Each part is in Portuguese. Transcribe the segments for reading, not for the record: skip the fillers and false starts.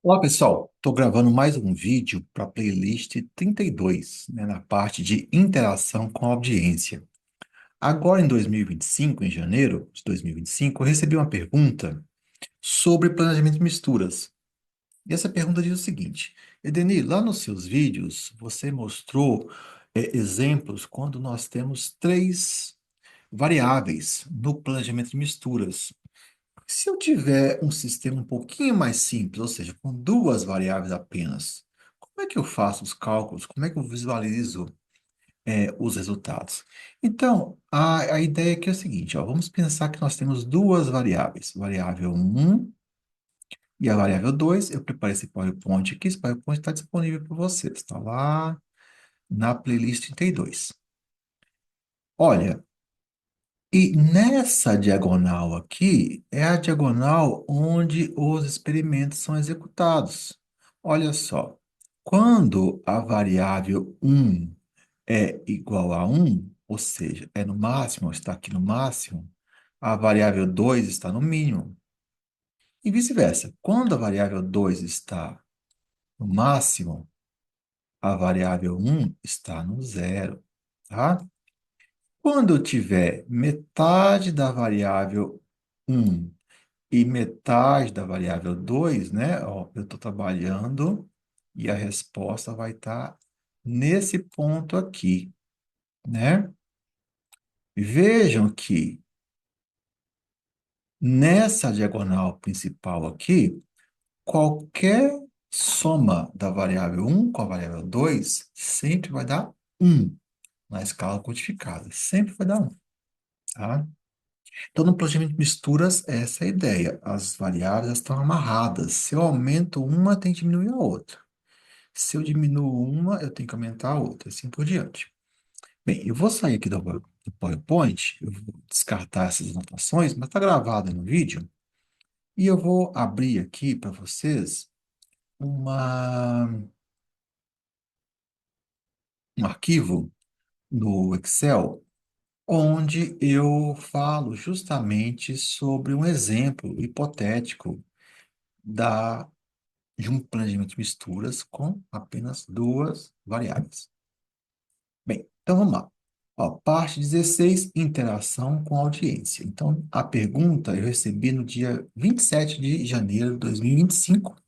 Olá, pessoal. Estou gravando mais um vídeo para a playlist 32, né, na parte de interação com a audiência. Agora, em 2025, em janeiro de 2025, eu recebi uma pergunta sobre planejamento de misturas. E essa pergunta diz o seguinte: Edeni, lá nos seus vídeos, você mostrou exemplos quando nós temos três variáveis no planejamento de misturas. Se eu tiver um sistema um pouquinho mais simples, ou seja, com duas variáveis apenas, como é que eu faço os cálculos? Como é que eu visualizo, os resultados? Então, a ideia aqui é o seguinte, ó, vamos pensar que nós temos duas variáveis, variável um e a variável 2. Eu preparei esse PowerPoint aqui, esse PowerPoint está disponível para vocês, está lá na playlist 32. Olha, e nessa diagonal aqui é a diagonal onde os experimentos são executados. Olha só, quando a variável um é igual a um, ou seja, é no máximo, está aqui no máximo, a variável 2 está no mínimo. E vice-versa. Quando a variável 2 está no máximo, a variável um está no zero, tá? Quando eu tiver metade da variável um e metade da variável 2, né? Ó, eu estou trabalhando e a resposta vai estar nesse ponto aqui, né? Vejam que nessa diagonal principal aqui, qualquer soma da variável um com a variável 2 sempre vai dar um na escala codificada. Sempre vai dar um, tá? Então, no planejamento de misturas, essa é a ideia. As variáveis elas estão amarradas. Se eu aumento uma, tem que diminuir a outra. Se eu diminuo uma, eu tenho que aumentar a outra, assim por diante. Bem, eu vou sair aqui do PowerPoint, eu vou descartar essas anotações, mas está gravado no vídeo, e eu vou abrir aqui para vocês uma, um arquivo no Excel, onde eu falo justamente sobre um exemplo hipotético da de um planejamento de misturas com apenas duas variáveis. Bem, então vamos lá. Ó, parte 16, interação com a audiência. Então, a pergunta eu recebi no dia 27 de janeiro de 2025.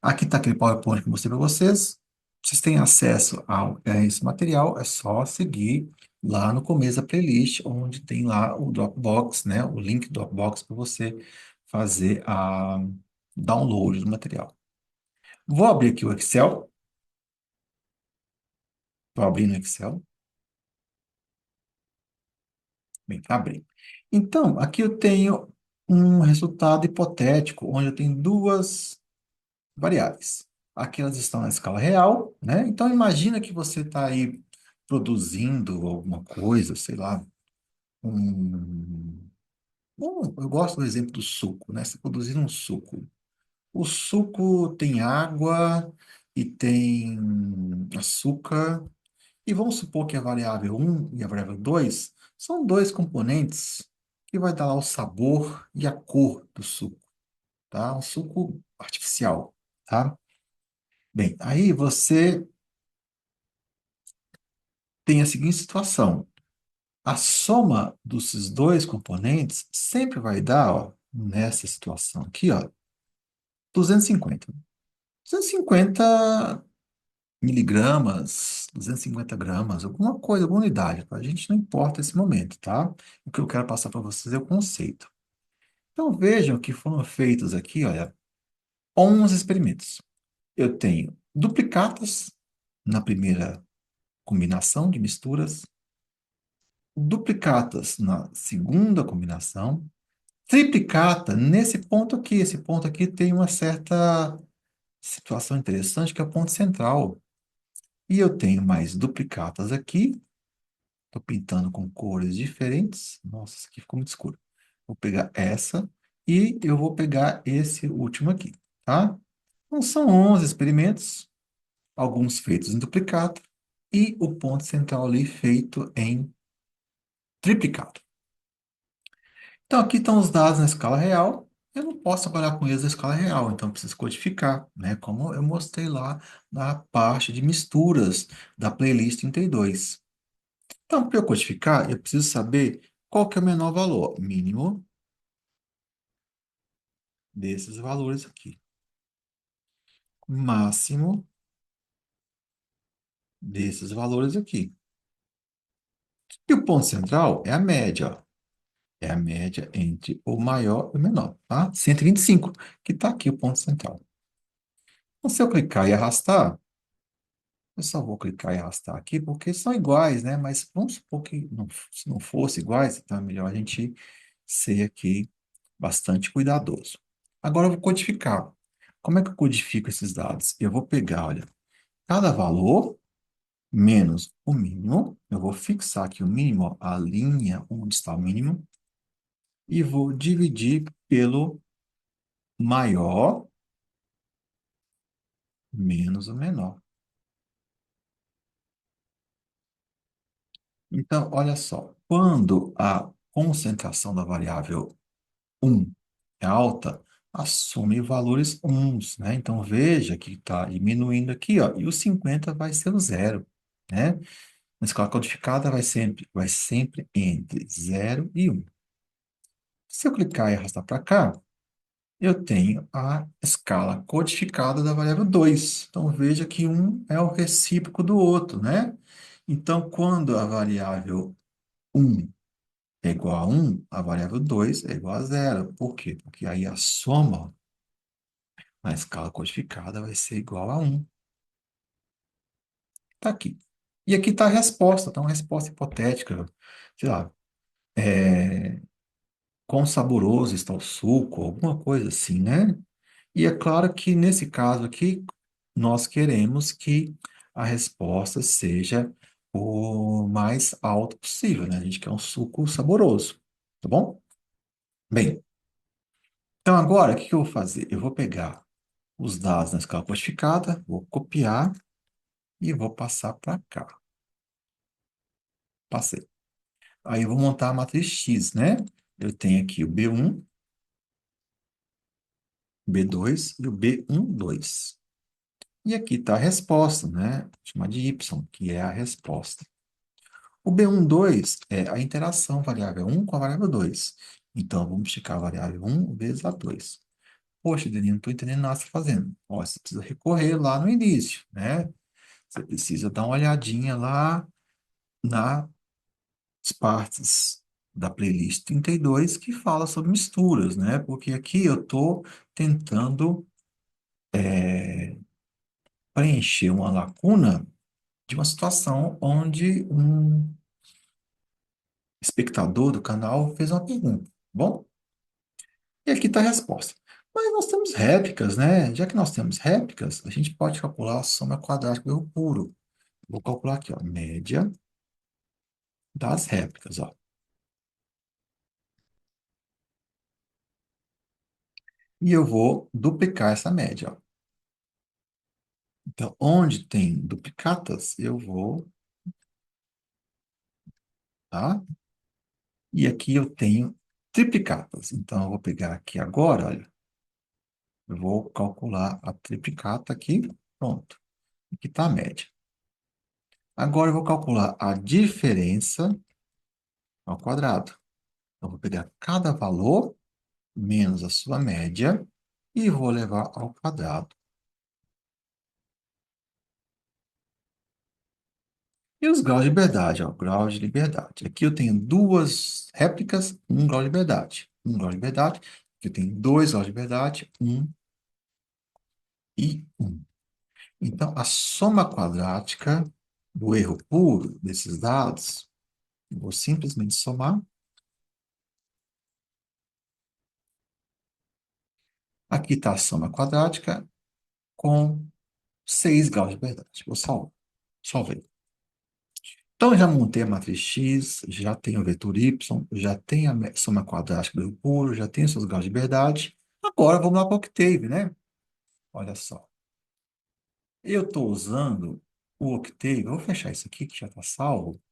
Aqui está aquele PowerPoint que eu mostrei para vocês. Vocês têm acesso a esse material, é só seguir lá no começo da playlist, onde tem lá o Dropbox, né? O link do Dropbox para você fazer a download do material. Vou abrir aqui o Excel. Estou abrindo o Excel. Bem, abri. Então, aqui eu tenho um resultado hipotético, onde eu tenho duas variáveis. Aqui elas estão na escala real, né? Então, imagina que você está aí produzindo alguma coisa, sei lá, um... eu gosto do exemplo do suco, né? Você está produzindo um suco. O suco tem água e tem açúcar. E vamos supor que a variável um e a variável 2 são dois componentes que vai dar lá o sabor e a cor do suco, tá? Um suco artificial, tá? Bem, aí você tem a seguinte situação. A soma desses dois componentes sempre vai dar, ó, nessa situação aqui, ó, 250. 250 miligramas, 250 gramas, alguma coisa, alguma unidade. Para a gente não importa esse momento, tá? O que eu quero passar para vocês é o conceito. Então vejam que foram feitos aqui, olha, 11 experimentos. Eu tenho duplicatas na primeira combinação de misturas, duplicatas na segunda combinação, triplicata nesse ponto aqui. Esse ponto aqui tem uma certa situação interessante, que é o ponto central. E eu tenho mais duplicatas aqui. Estou pintando com cores diferentes. Nossa, isso aqui ficou muito escuro. Vou pegar essa e eu vou pegar esse último aqui, tá? Então, são 11 experimentos, alguns feitos em duplicado e o ponto central ali feito em triplicado. Então, aqui estão os dados na escala real. eu não posso trabalhar com eles na escala real, então eu preciso codificar, né? Como eu mostrei lá na parte de misturas da playlist 32. Então, para eu codificar, eu preciso saber qual que é o menor valor mínimo desses valores aqui, máximo desses valores aqui. E o ponto central é a média, ó. É a média entre o maior e o menor, tá? 125, que está aqui o ponto central. Então, se eu clicar e arrastar, eu só vou clicar e arrastar aqui, porque são iguais, né? Mas vamos supor que se não fosse iguais, então é melhor a gente ser aqui bastante cuidadoso. Agora eu vou codificar. Como é que eu codifico esses dados? Eu vou pegar, olha, cada valor menos o mínimo. Eu vou fixar aqui o mínimo, ó, a linha onde está o mínimo, e vou dividir pelo maior menos o menor. Então, olha só, quando a concentração da variável um é alta, assume valores uns, né? Então, veja que está diminuindo aqui, ó, e o 50 vai ser o zero, né? Na escala codificada vai sempre entre zero e um. Se eu clicar e arrastar para cá, eu tenho a escala codificada da variável 2. Então, veja que um é o recíproco do outro, né? Então, quando a variável um é igual a 1, a variável 2 é igual a zero. Por quê? Porque aí a soma na escala codificada vai ser igual a 1. Está aqui. E aqui está a resposta. Então, uma resposta hipotética. Sei lá, quão saboroso está o suco, alguma coisa assim, né? E é claro que nesse caso aqui, nós queremos que a resposta seja o mais alto possível, né? A gente quer um suco saboroso, tá bom? Bem, então agora o que que eu vou fazer? Eu vou pegar os dados na escala codificada, vou copiar e vou passar para cá. Passei. Aí eu vou montar a matriz X, né? Eu tenho aqui o B1, B2 e o B12. E aqui está a resposta, né? Chamar de Y, que é a resposta. O B12 é a interação variável um com a variável 2. Então, vamos multiplicar a variável um vezes a 2. Poxa, Denis, não estou entendendo nada que você está fazendo. Ó, você precisa recorrer lá no início, né? Você precisa dar uma olhadinha lá nas partes da playlist 32 que fala sobre misturas, né? Porque aqui eu estou tentando preencher uma lacuna de uma situação onde um espectador do canal fez uma pergunta. Bom, e aqui está a resposta. Mas nós temos réplicas, né? Já que nós temos réplicas, a gente pode calcular a soma quadrática do erro puro. Vou calcular aqui, ó, média das réplicas, ó. E eu vou duplicar essa média, ó. Então, onde tem duplicatas, eu vou, tá? E aqui eu tenho triplicatas. Então, eu vou pegar aqui agora, olha, eu vou calcular a triplicata aqui, pronto. Aqui está a média. Agora eu vou calcular a diferença ao quadrado. Eu vou pegar cada valor menos a sua média e vou levar ao quadrado. E os graus de liberdade, ó, grau de liberdade. Aqui eu tenho duas réplicas, um grau de liberdade. Um grau de liberdade. Aqui eu tenho dois graus de liberdade, um e um. Então, a soma quadrática do erro puro desses dados, eu vou simplesmente somar. Aqui está a soma quadrática com 6 graus de liberdade. Vou salvar. Salvei. Então, eu já montei a matriz X, já tenho o vetor Y, já tenho a soma quadrática do puro, já tenho seus graus de liberdade. Agora, vamos lá para o Octave, né? Olha só. Eu estou usando o Octave, vou fechar isso aqui que já está salvo.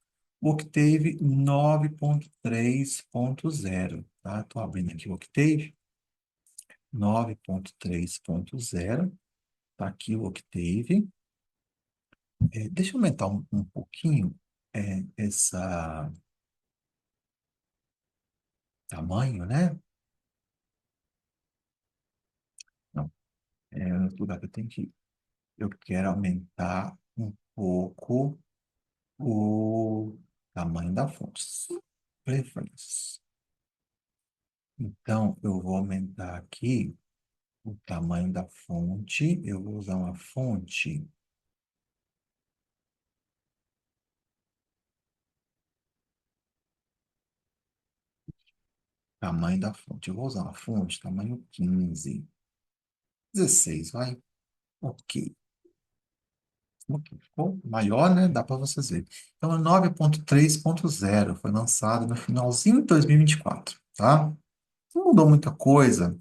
O Octave 9.3.0, tá? Estou abrindo aqui o Octave. 9.3.0. Tá aqui o Octave. Deixa eu aumentar um pouquinho essa tamanho, né? Não, outro lugar que eu tenho que ir. Eu quero aumentar um pouco o tamanho da fonte. Preferências. Então, eu vou aumentar aqui o tamanho da fonte. Eu vou usar uma fonte, tamanho da fonte. Eu vou usar uma fonte, tamanho 15, 16, vai. Ok. Ok. Ficou maior, né? Dá para vocês verem. Então, é 9.3.0 foi lançado no finalzinho de 2024, tá? Não mudou muita coisa.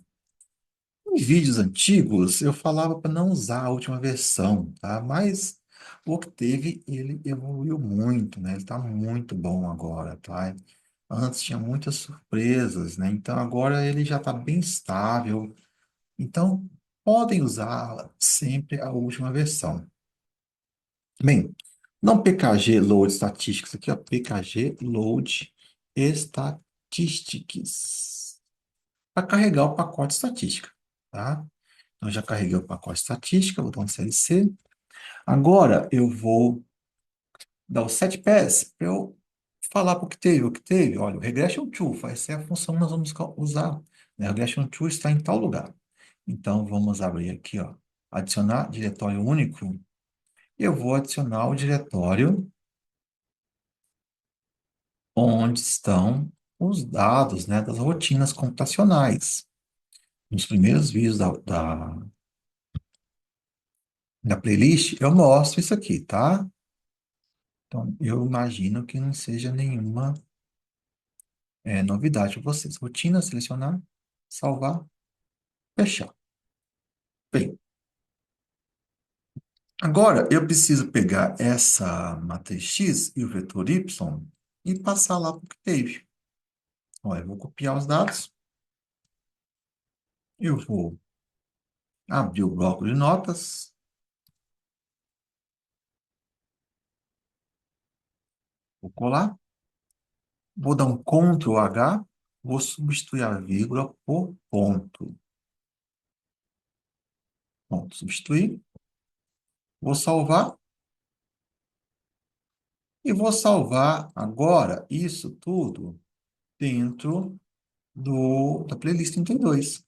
Em vídeos antigos, eu falava para não usar a última versão, tá? Mas o Octave, ele evoluiu muito, né? Ele está muito bom agora, tá? Antes tinha muitas surpresas, né? Então agora ele já está bem estável. Então podem usar sempre a última versão. Bem, não PKG Load Statistics aqui, ó. PKG Load Statistics. Para carregar o pacote estatística, tá? Então, já carreguei o pacote estatística, botão CLC. Agora, eu vou dar o set pass para eu falar para o que teve. Olha, o regression to vai ser a função que nós vamos usar. Né? O regression to está em tal lugar. Então, vamos abrir aqui, ó, adicionar diretório único. E eu vou adicionar o diretório onde estão os dados, né, das rotinas computacionais. Nos primeiros vídeos da playlist, eu mostro isso aqui, tá? Então, eu imagino que não seja nenhuma novidade para vocês. Rotina, selecionar, salvar, fechar. Bem, agora eu preciso pegar essa matriz X e o vetor Y e passar lá para o que teve. Olha, eu vou copiar os dados, eu vou abrir o bloco de notas, vou colar, vou dar um Ctrl H, vou substituir a vírgula por ponto. Ponto, substituir, vou salvar. E vou salvar agora isso tudo dentro da playlist 32.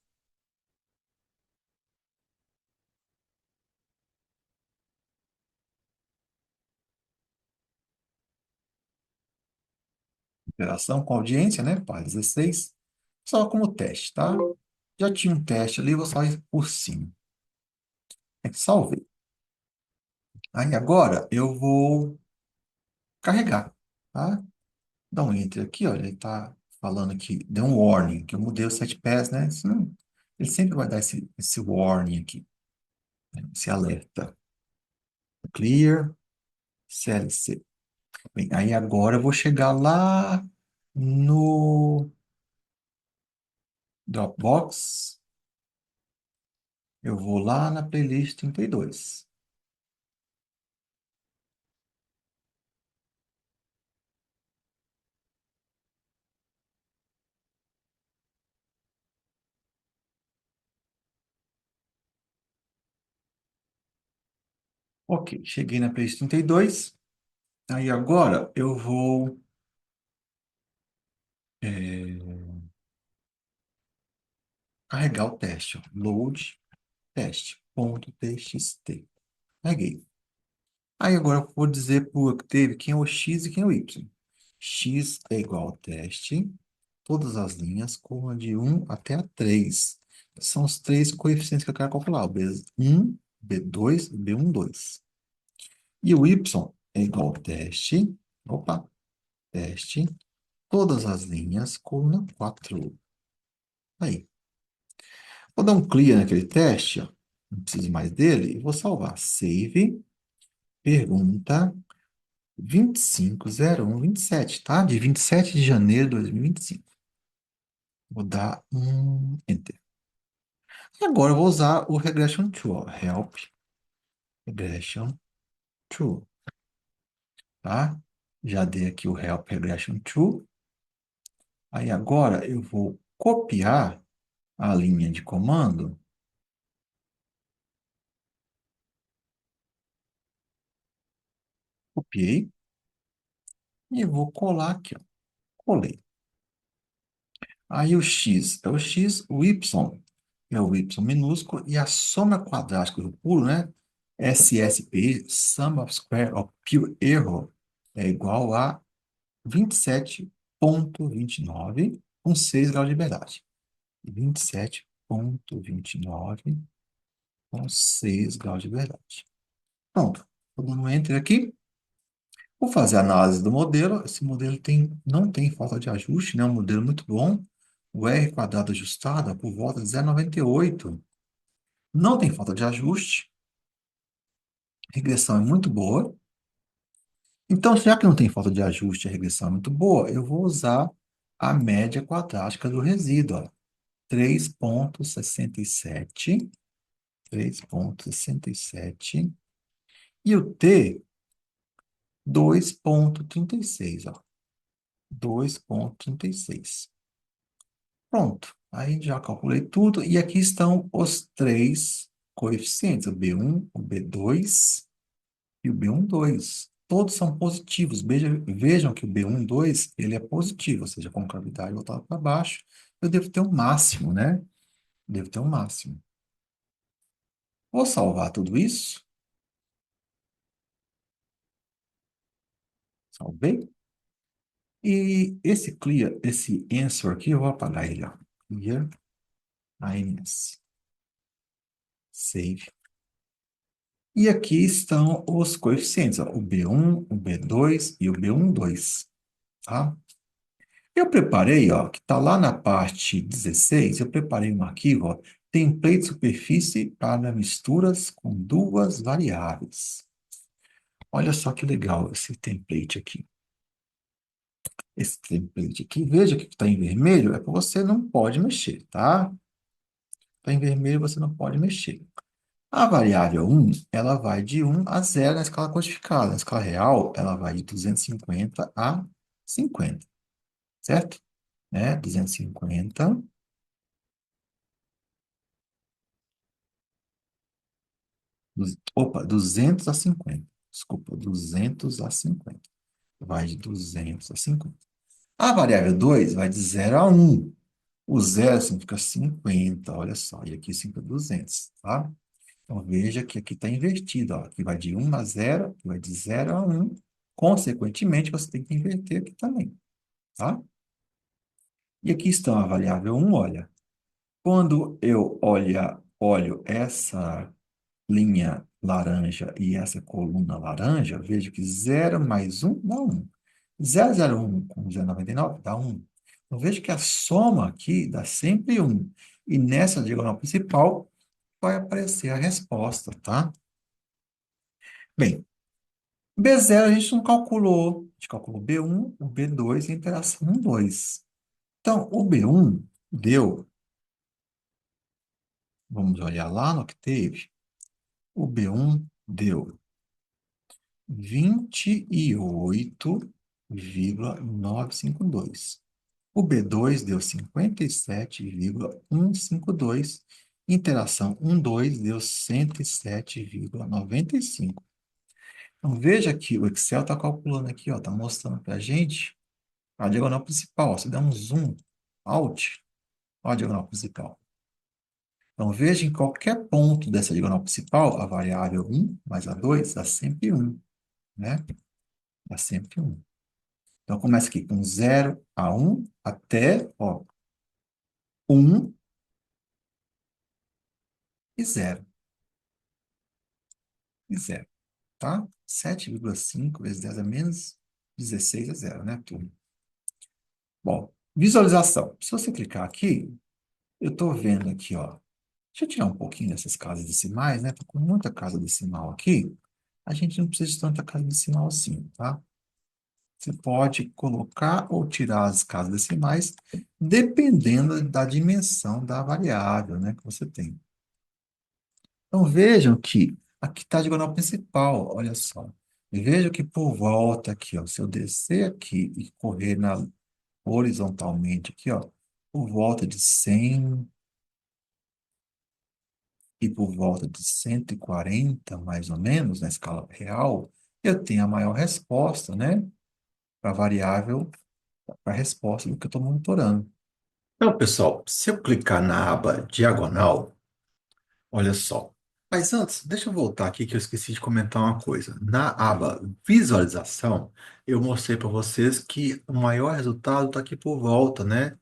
Interação com audiência, né? Para 16. Só como teste, tá? Já tinha um teste ali, vou só ir por cima. Salvei. Aí agora eu vou carregar, tá? Dá um enter aqui, olha, ele tá falando aqui, deu um warning, que eu mudei o setpass, né? Ele sempre vai dar esse warning aqui, né? Esse alerta. Clear, CLC. Bem, aí agora eu vou chegar lá no Dropbox. Eu vou lá na playlist 32. Ok, cheguei na playlist 32. Aí agora eu vou carregar o teste. Ó. Load teste.txt. Carreguei. Aí agora eu vou dizer para o Octave quem é o x e quem é o y. X é igual ao teste. Todas as linhas, corram de 1 até 3. São os três coeficientes que eu quero calcular. O B1, B2 e B12. E o y é igual ao teste. Opa, teste. Todas as linhas, coluna 4. Aí. Vou dar um clear naquele teste, ó. Não preciso mais dele. E vou salvar. Save. Pergunta 25.01.27, tá? De 27 de janeiro de 2025. Vou dar um Enter. Agora eu vou usar o regression to, ó, help regression to, tá? Já dei aqui o help regression to. Aí agora eu vou copiar a linha de comando, copiei e vou colar aqui, ó. Colei. Aí o x é o x, o y é o y minúsculo e a soma quadrática do pulo, né? SSP, Sum of Square of Pure Error, é igual a 27,29 com 6 graus de liberdade. 27,29 com 6 graus de liberdade. Pronto. Estou dando um enter aqui. Vou fazer a análise do modelo. Esse modelo não tem falta de ajuste, né? É um modelo muito bom. O R quadrado ajustado é por volta de 0,98. Não tem falta de ajuste. A regressão é muito boa. Então, já que não tem falta de ajuste, a regressão é muito boa, eu vou usar a média quadrática do resíduo, ó. 3,67. 3,67. E o T, 2,36, ó. 2,36. Pronto. Aí já calculei tudo. E aqui estão os três coeficientes, o B1, o B2 e o B12. Todos são positivos. Vejam que o B12 ele é positivo, ou seja, com cavidade voltada para baixo, eu devo ter um máximo, né? Devo ter um máximo. Vou salvar tudo isso. Salvei. E esse clear, esse answer aqui, eu vou apagar ele, ó. Clear, ANS. Save. E aqui estão os coeficientes, ó, o B1, o B2 e o B12, tá? Eu preparei, ó, que está lá na parte 16, eu preparei um arquivo, ó, template superfície para misturas com duas variáveis. Olha só que legal esse template aqui. Esse template aqui, veja que está em vermelho, é que você não pode mexer, tá? Está em vermelho, você não pode mexer. A variável um, ela vai de 1 a 0 na escala quantificada. Na escala real, ela vai de 250 a 50, certo? Né? 250, opa, 200 a 50. Desculpa, 200 a 50. Vai de 200 a 50. A variável 2 vai de 0 a 1. O zero significa 50, olha só. E aqui significa 200, tá? Então, veja que aqui está invertido, ó. Aqui vai de 1 a 0, aqui vai de 0 a 1. Consequentemente, você tem que inverter aqui também, tá? E aqui está a variável 1, olha. Quando eu olho essa linha laranja e essa coluna laranja, vejo que 0 mais 1 dá 1. 0,01 com 0,99 dá 1. Então, vejo que a soma aqui dá sempre 1. E nessa diagonal principal vai aparecer a resposta, tá? Bem, B0 a gente não calculou. A gente calculou B1, o B2 e a interação 1, 2. Então, o B1 deu, vamos olhar lá no que teve, o B1 deu 28,952. O B2 deu 57,152. Interação 1, 2 deu 107,95. Então, veja que o Excel está calculando aqui, ó, está mostrando para a gente a diagonal principal. Ó, se der um zoom out, olha a diagonal principal. Então, veja em qualquer ponto dessa diagonal principal, a variável 1 mais a 2 dá sempre 1, né? Dá sempre 1. Então, começa aqui com 0 a 1 até, ó, 1 e 0. E 0, tá? 7,5 vezes 10 é menos 16 é 0, né, turma? Bom, visualização. Se você clicar aqui, eu estou vendo aqui, ó. Deixa eu tirar um pouquinho dessas casas decimais, né? Tô com muita casa decimal aqui. A gente não precisa de tanta casa decimal assim, tá? Você pode colocar ou tirar as casas decimais, dependendo da dimensão da variável, né, que você tem. Então vejam que aqui está a diagonal principal, olha só. Vejam que por volta aqui, ó, se eu descer aqui e correr horizontalmente aqui, ó, por volta de 100 e por volta de 140 mais ou menos, na escala real, eu tenho a maior resposta, né, para a variável, para a resposta do que eu estou monitorando. Então, pessoal, se eu clicar na aba diagonal, olha só. Mas antes, deixa eu voltar aqui que eu esqueci de comentar uma coisa. Na aba visualização, eu mostrei para vocês que o maior resultado está aqui por volta, né?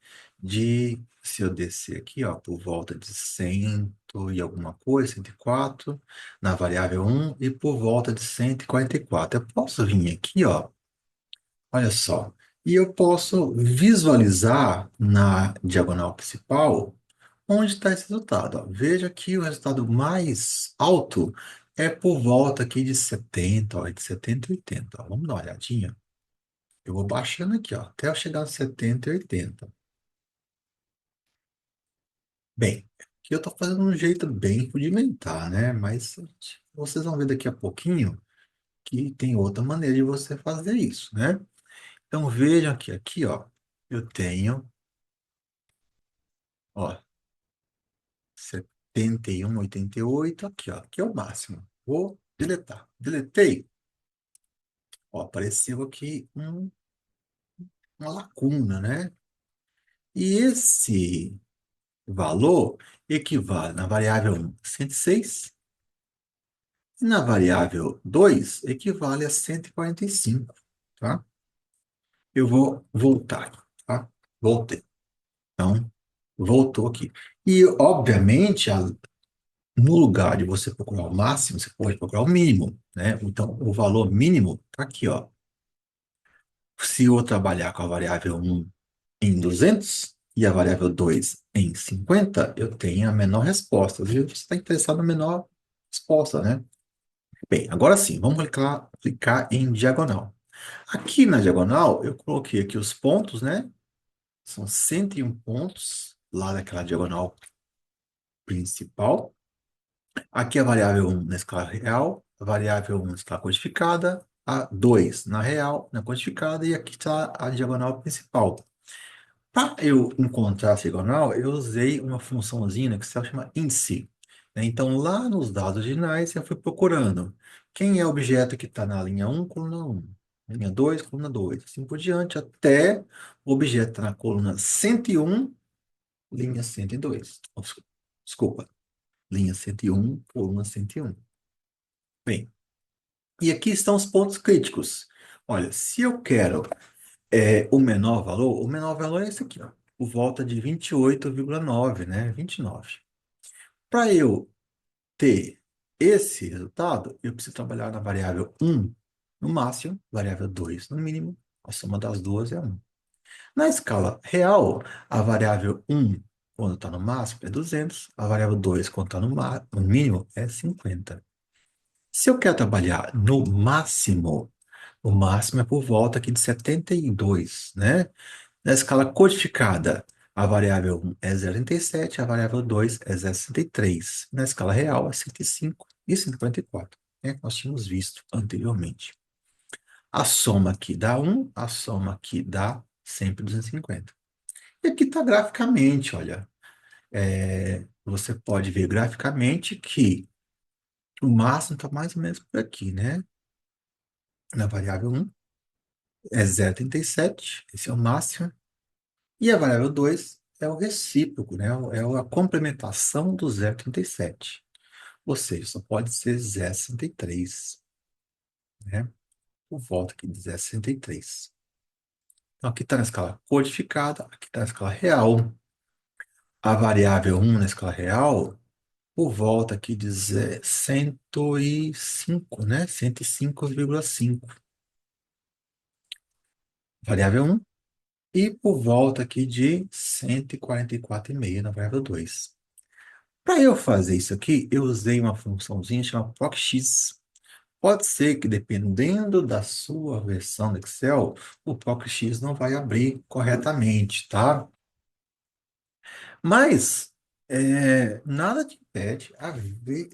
Se eu descer aqui, ó, por volta de 100 e alguma coisa, 104 na variável um e por volta de 144. Eu posso vir aqui, ó, olha só, e eu posso visualizar na diagonal principal onde está esse resultado. Ó. Veja que o resultado mais alto é por volta aqui de 70, ó, de 70 e 80. Ó. Vamos dar uma olhadinha. Eu vou baixando aqui, ó, até eu chegar a 70 e 80. Bem, aqui eu estou fazendo um jeito bem rudimentar, né? Mas vocês vão ver daqui a pouquinho que tem outra maneira de você fazer isso, né? Então vejam que aqui, ó, eu tenho, ó, 71, 88, aqui, ó, aqui é o máximo. Vou deletar. Deletei. Ó, apareceu aqui uma lacuna, né? E esse valor equivale na variável um, 106, e na variável 2 equivale a 145, tá? Eu vou voltar, tá? Voltei. Então, voltou aqui. E, obviamente, no lugar de você procurar o máximo, você pode procurar o mínimo, né? Então, o valor mínimo está aqui, ó. Se eu trabalhar com a variável um em 200 e a variável 2 em 50, eu tenho a menor resposta. Você está interessado na menor resposta, né? Bem, agora sim, vamos clicar em diagonal. Aqui na diagonal, eu coloquei aqui os pontos, né? São 101 pontos lá daquela diagonal principal. Aqui a variável um na escala real, a variável um na escala codificada, a 2 na real, na codificada, e aqui está a diagonal principal. Para eu encontrar essa diagonal, eu usei uma funçãozinha que se chama INSE. Né? Então, lá nos dados originais, eu fui procurando quem é o objeto que está na linha um, coluna um, linha 2, coluna 2, assim por diante, até o objeto tá na coluna 101, linha 102. Desculpa, linha 101, coluna 101. Bem, e aqui estão os pontos críticos. Olha, se eu quero o menor valor é esse aqui, ó, por volta de 28,9, né? 29. Para eu ter esse resultado, eu preciso trabalhar na variável um no máximo, variável 2 no mínimo, a soma das duas é um. Na escala real, a variável um quando está no máximo, é 200, a variável 2 quando está no mínimo, é 50. Se eu quero trabalhar no máximo, o máximo é por volta aqui de 72, né? Na escala codificada, a variável um é 0,37, a variável 2 é 0,63. Na escala real, é 105 e 144, né? Nós tínhamos visto anteriormente. A soma aqui dá 1, a soma aqui dá sempre 250. E aqui está graficamente, olha. Você pode ver graficamente que o máximo está mais ou menos por aqui, né? Na variável um é 0,37, esse é o máximo. E a variável 2 é o recíproco, né? É a complementação do 0,37. Ou seja, só pode ser 0,63, né? Por volta aqui de 0,63. Então, aqui está na escala codificada, aqui está na escala real. A variável um na escala real, por volta aqui de 105, né? 105,5. Variável um. E por volta aqui de 144,5 na variável 2. Para eu fazer isso aqui, eu usei uma funçãozinha chamada procx. Pode ser que, dependendo da sua versão do Excel, o procx não vai abrir corretamente, tá? Mas, Nada te impede a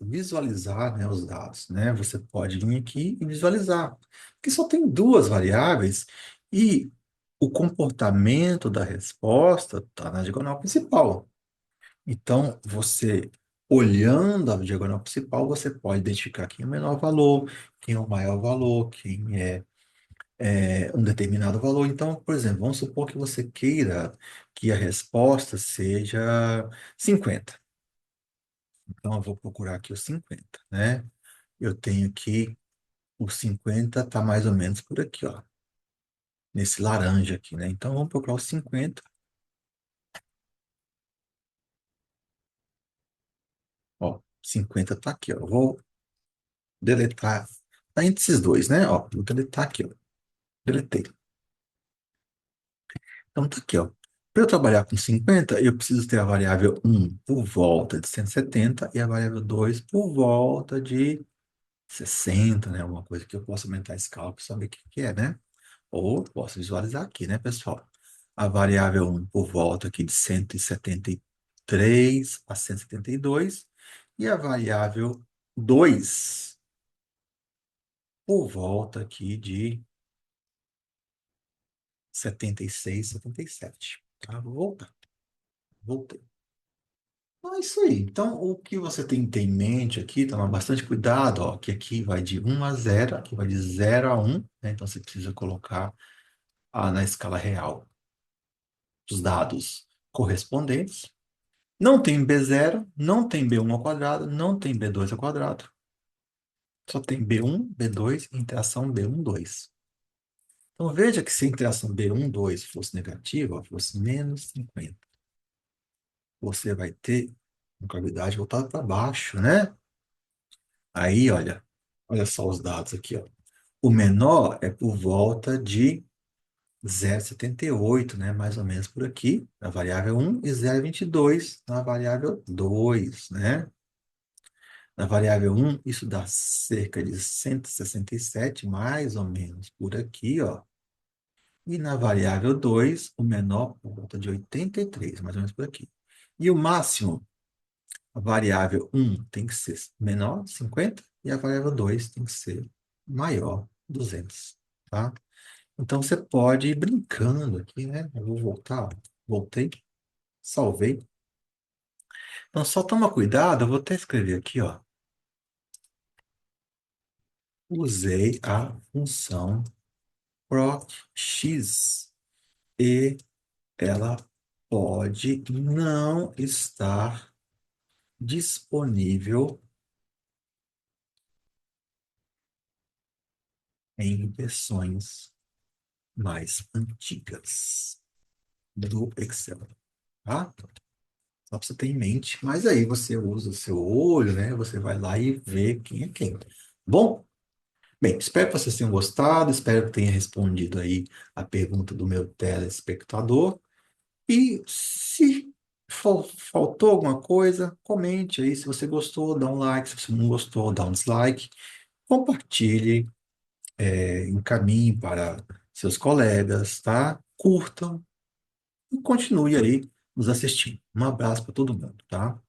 visualizar, né, os dados, né? Você pode vir aqui e visualizar, porque só tem duas variáveis e o comportamento da resposta está na diagonal principal. Então, você olhando a diagonal principal, você pode identificar quem é o menor valor, quem é o maior valor, quem é um determinado valor. Então, por exemplo, vamos supor que você queira que a resposta seja 50. Então, eu vou procurar aqui o 50, né? Eu tenho aqui, o 50 está mais ou menos por aqui, ó, nesse laranja aqui, né? Então, vamos procurar o 50. Ó, 50 está aqui, ó. Eu vou deletar. Tá entre esses dois, né? Ó, vou deletar aqui, ó. Deletei. Então, tá aqui, ó. Para eu trabalhar com 50, eu preciso ter a variável um por volta de 170 e a variável 2 por volta de 60, né? Uma coisa que eu posso aumentar a escala para saber o que que é, né? Ou posso visualizar aqui, né, pessoal? A variável um por volta aqui de 173 a 172 e a variável 2 por volta aqui de 76, 77. Tá? Vou voltar. Voltei. Então é isso aí. Então, o que você tem que ter em mente aqui, tomar bastante cuidado, ó, que aqui vai de 1 a 0, aqui vai de 0 a 1, né? Então, você precisa colocar na escala real os dados correspondentes. Não tem B0, não tem B1 ao quadrado, não tem B2 ao quadrado. Só tem B1, B2 e interação B1, 2. Então, veja que se a interação B1, 2 fosse negativa, fosse menos 50, você vai ter uma cavidade voltada para baixo, né? Aí, olha só os dados aqui, ó. O menor é por volta de 0,78, né? Mais ou menos por aqui, na variável um e 0,22 na variável 2, né? Na variável um isso dá cerca de 167 mais ou menos por aqui, ó. E na variável 2 o menor por volta de 83 mais ou menos por aqui. E o máximo, a variável um tem que ser menor, 50 e a variável 2 tem que ser maior, 200, tá? Então, você pode ir brincando aqui, né? Eu vou voltar, ó. Voltei, salvei. Então, só toma cuidado, eu vou até escrever aqui, ó. Usei a função proc(x) e ela pode não estar disponível em versões mais antigas do Excel, tá? Só para você ter em mente. Mas aí você usa o seu olho, né? Você vai lá e vê quem é quem. Bom, bem, espero que vocês tenham gostado, espero que tenha respondido aí a pergunta do meu telespectador. E se faltou alguma coisa, comente aí. Se você gostou, dá um like. Se você não gostou, dá um dislike. Compartilhe, encaminhe para seus colegas, tá? Curtam e continue aí nos assistindo. Um abraço para todo mundo, tá?